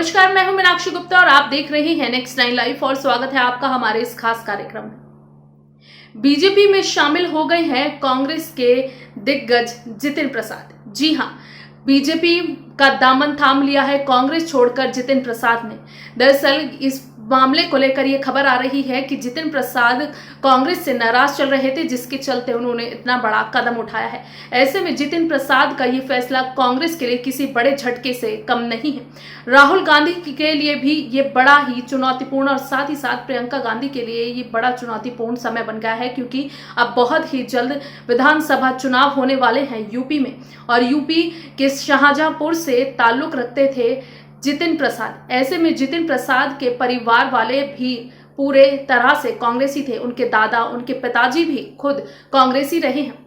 नमस्कार, मैं हूं मीनाक्षी गुप्ता और आप देख रहे हैं नेक्स्ट 9 लाइव और स्वागत है आपका हमारे इस खास कार्यक्रम में। बीजेपी में शामिल हो गए हैं कांग्रेस के दिग्गज जितिन प्रसाद। जी हां, बीजेपी का दामन थाम लिया है कांग्रेस छोड़कर जितिन प्रसाद ने। दरअसल इस मामले को लेकर यह खबर आ रही है कि जितिन प्रसाद कांग्रेस से नाराज चल रहे थे, जिसके चलते उन्होंने इतना बड़ा कदम उठाया है। ऐसे में जितिन प्रसाद का ये फैसला कांग्रेस के लिए किसी बड़े झटके से कम नहीं है। राहुल गांधी के लिए भी ये बड़ा ही चुनौतीपूर्ण और साथ ही साथ प्रियंका गांधी के लिए ये बड़ा चुनौतीपूर्ण समय बन गया है, क्योंकि अब बहुत ही जल्द विधानसभा चुनाव होने वाले हैं यूपी में। और यूपी के शाहजहांपुर से ताल्लुक रखते थे जितिन प्रसाद। ऐसे में जितिन प्रसाद के परिवार वाले भी पूरे तरह से कांग्रेसी थे। उनके दादा, उनके पिताजी भी खुद कांग्रेसी रहे हैं।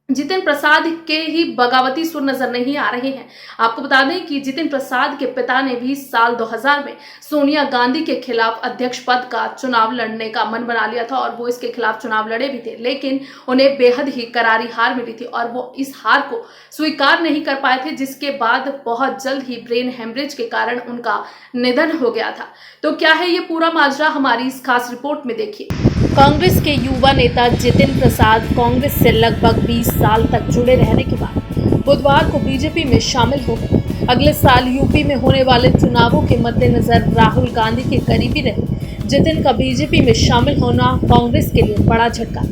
जितिन प्रसाद के ही बगावती सुर नजर नहीं आ रहे हैं। आपको बता दें कि जितिन प्रसाद के पिता ने भी साल 2000 में सोनिया गांधी के खिलाफ अध्यक्ष पद का चुनाव लड़ने का मन बना लिया था और वो इसके खिलाफ चुनाव लड़े भी थे, लेकिन उन्हें बेहद ही करारी हार मिली थी और वो इस हार को स्वीकार नहीं कर पाए थे, जिसके बाद बहुत जल्द ही ब्रेन हेमरेज के कारण उनका निधन हो गया था। तो क्या है ये पूरा माजरा, हमारी इस खास रिपोर्ट में देखिए। कांग्रेस के युवा नेता जितिन प्रसाद कांग्रेस से लगभग 20 साल तक जुड़े रहने के बाद बुधवार को बीजेपी में शामिल हो गए। अगले साल यूपी में होने वाले चुनावों के मद्देनजर राहुल गांधी के करीबी रहे जितिन का बीजेपी में शामिल होना कांग्रेस के लिए बड़ा झटका।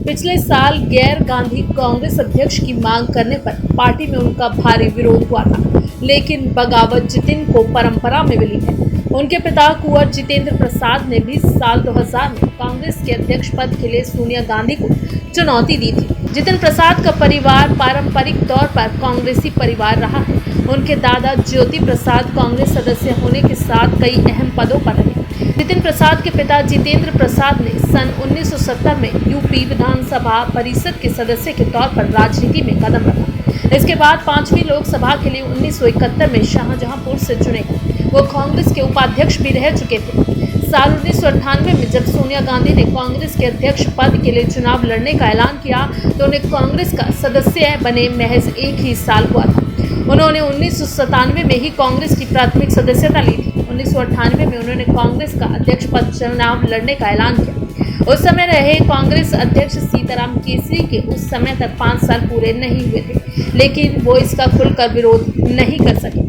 पिछले साल गैर गांधी कांग्रेस अध्यक्ष की मांग करने पर पार्टी में उनका भारी विरोध हुआ था, लेकिन बगावत जितिन को परंपरा में मिली है। उनके पिता कुंवर जितेंद्र प्रसाद ने भी साल 2000 में कांग्रेस के अध्यक्ष पद के लिए सोनिया गांधी को चुनौती दी थी। जितिन प्रसाद का परिवार पारंपरिक तौर पर कांग्रेसी परिवार रहा है। उनके दादा ज्योति प्रसाद कांग्रेस सदस्य होने के साथ कई अहम पदों पर रहे। जितिन प्रसाद के पिता जितेंद्र प्रसाद ने सन 1970 में यूपी विधानसभा परिषद के सदस्य के तौर पर राजनीति में कदम रखा। इसके बाद 5वीं लोकसभा के लिए 1971 में शाहजहांपुर से चुने गए। वो कांग्रेस के उपाध्यक्ष भी रह चुके थे। साल 1998 में जब सोनिया गांधी ने कांग्रेस के अध्यक्ष पद के लिए चुनाव लड़ने का ऐलान किया तो उन्हें कांग्रेस का सदस्य बने महज एक ही साल हुआ था। उन्होंने 1997 में ही कांग्रेस की प्राथमिक सदस्यता ली थी। 1998 में उन्होंने कांग्रेस का अध्यक्ष पद चुनाव लड़ने का ऐलान किया। उस समय रहे कांग्रेस अध्यक्ष सीताराम केसरी के उस समय तक 5 साल पूरे नहीं हुए थे, लेकिन वो इसका खुलकर विरोध नहीं कर सके।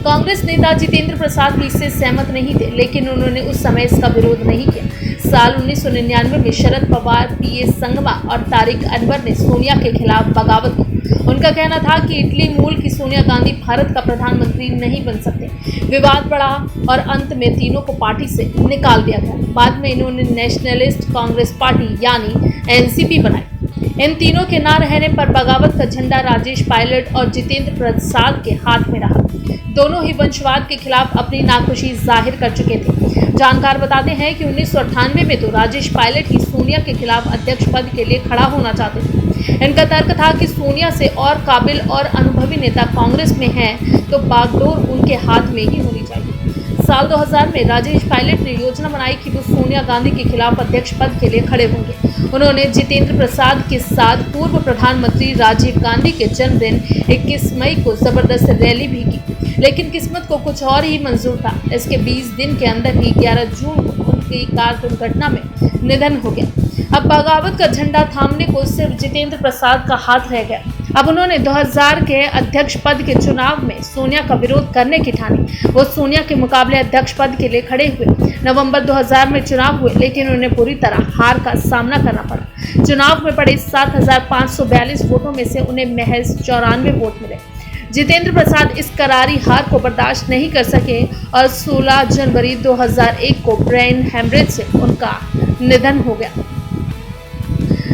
कांग्रेस नेता जितेंद्र प्रसाद भी इससे सहमत नहीं थे, लेकिन उन्होंने उस समय इसका विरोध नहीं किया। साल 1999 में शरद पवार, पीएस संगमा और तारिक अनवर ने सोनिया के खिलाफ बगावत की। उनका कहना था कि इटली मूल की सोनिया गांधी भारत का प्रधानमंत्री नहीं बन सकते। विवाद बढ़ा और अंत में तीनों को पार्टी से निकाल दिया गया। बाद में इन्होंने नेशनलिस्ट कांग्रेस पार्टी यानी एनसीपी बनाई। इन तीनों के ना रहने पर बगावत का झंडा राजेश पायलट और जितेंद्र प्रसाद के हाथ में रहा। दोनों ही वंशवाद के खिलाफ अपनी नाखुशी जाहिर कर चुके थे। जानकार बताते हैं कि 1998 में तो राजेश पायलट ही सोनिया के खिलाफ अध्यक्ष पद के लिए खड़ा होना चाहते थे। इनका तर्क था कि सोनिया से और काबिल और अनुभवी नेता कांग्रेस में हैं, तो बागडोर उनके हाथ में ही होनी चाहिए। साल 2000 में राजेश पायलट ने योजना बनाई कि वो सोनिया गांधी के खिलाफ अध्यक्ष पद के लिए खड़े होंगे। उन्होंने जितेंद्र प्रसाद के साथ पूर्व प्रधानमंत्री राजीव गांधी के जन्मदिन 21 मई को जबरदस्त रैली भी की, लेकिन किस्मत को कुछ और ही मंजूर था। इसके 20 दिन के अंदर ही 11 जून को उनकी कार दुर्घटना में निधन हो गया। अब बगावत का झंडा थामने को सिर्फ जितेंद्र प्रसाद का हाथ रह गया। अब उन्होंने 2000 के अध्यक्ष पद के चुनाव में सोनिया का विरोध करने की ठानी। वो सोनिया के मुकाबले अध्यक्ष पद के लिए खड़े हुए। नवंबर 2000 में चुनाव हुए, लेकिन उन्हें बुरी तरह हार का सामना करना पड़ा। चुनाव में पड़े 7542 वोटों में से उन्हें महज 94 वोट मिले। जितेंद्र प्रसाद इस करारी हार को बर्दाश्त नहीं कर सके और 16 जनवरी 2001 को ब्रेन हेमरेज से उनका निधन हो गया।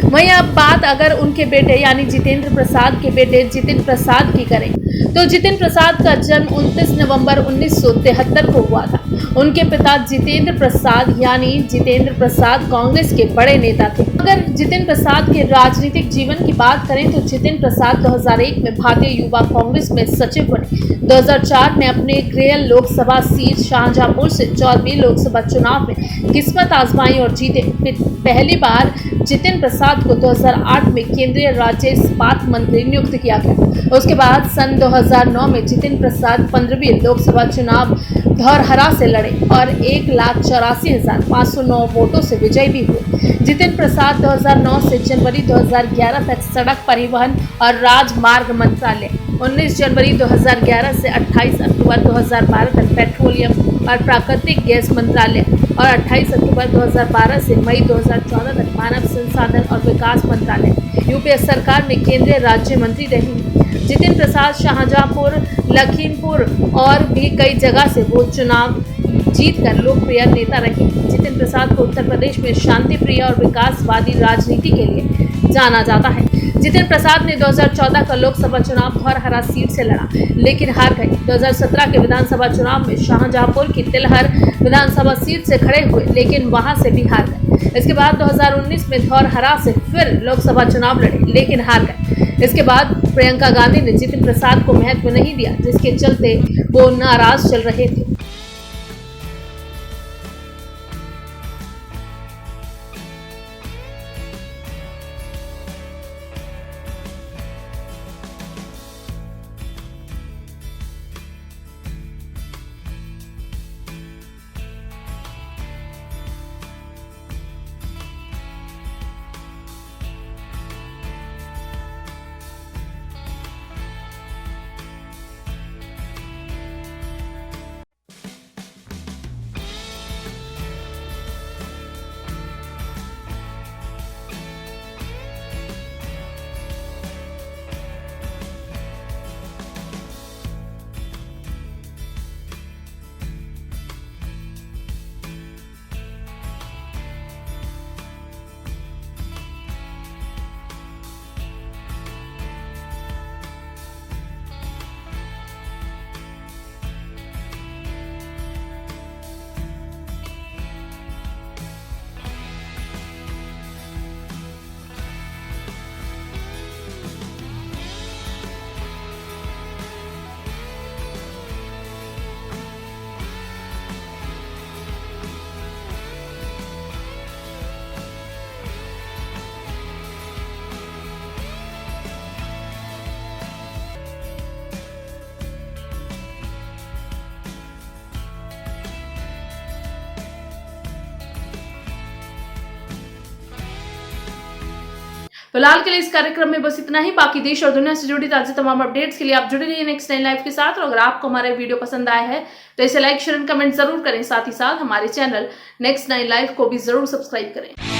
वहीं अब बात अगर उनके बेटे यानी जितेंद्र प्रसाद के बेटे जितिन प्रसाद की करें तो जितिन प्रसाद का जन्म 29 नवंबर 1973 को हुआ था। उनके पिता जितेंद्र प्रसाद यानी जितेंद्र प्रसाद कांग्रेस के बड़े नेता थे। अगर जितेंद्र प्रसाद के राजनीतिक जीवन की बात करें तो जितेंद्र प्रसाद 2001 में भारतीय युवा कांग्रेस में सचिव बने। 2004 में अपने गृह लोकसभा सीट शाहजहांपुर से 14वीं लोकसभा चुनाव में किस्मत आजमाई और जीते। पहली बार जितेंद्र प्रसाद को 2008 में केंद्रीय राज्य इस्पात मंत्री नियुक्त किया गया। उसके बाद सन 2009 में जितेंद्र प्रसाद 15वीं लोकसभा चुनाव धौरहरा से लड़े और 1,84,509 वोटों से विजयी भी हुए। जितेंद्र प्रसाद 2009 से जनवरी 2011 तक सड़क परिवहन और राजमार्ग मंत्रालय, 19 जनवरी 2011 से 28 अक्टूबर 2012 तक पेट्रोलियम और प्राकृतिक गैस मंत्रालय और 28 अक्टूबर 2012 से मई 2014 तक मानव संसाधन और विकास मंत्रालय यूपीए सरकार में केंद्रीय राज्य मंत्री रहे। जितेंद्र प्रसाद शाहजहांपुर, लखीमपुर और भी कई जगह से वो चुनाव जीतकर लोकप्रिय नेता रहे। जितेंद्र प्रसाद को उत्तर प्रदेश में शांति प्रिय और विकासवादी राजनीति के लिए जाना जाता है। जितेंद्र प्रसाद ने 2014 का लोकसभा चुनाव धौरहरा सीट से लड़ा लेकिन हार गए। 2017 के विधानसभा चुनाव में शाहजहांपुर की तिलहर विधानसभा सीट से खड़े हुए लेकिन वहां से भी हार गए। इसके बाद 2019 में धौरहरा से फिर लोकसभा चुनाव लड़े लेकिन हार गए। इसके बाद प्रियंका गांधी ने जितेंद्र प्रसाद को महत्व नहीं दिया जिसके चलते वो नाराज चल रहे थे। फिलहाल के लिए इस कार्यक्रम में बस इतना ही। बाकी देश और दुनिया से जुड़ी ताज़ा तमाम अपडेट्स के लिए आप जुड़े रहिए नेक्स्ट 9 लाइव के साथ। और अगर आपको हमारा वीडियो पसंद आया है तो इसे लाइक शेयर एंड कमेंट जरूर करें। साथ ही साथ हमारे चैनल नेक्स्ट 9 लाइव को भी जरूर सब्सक्राइब करें।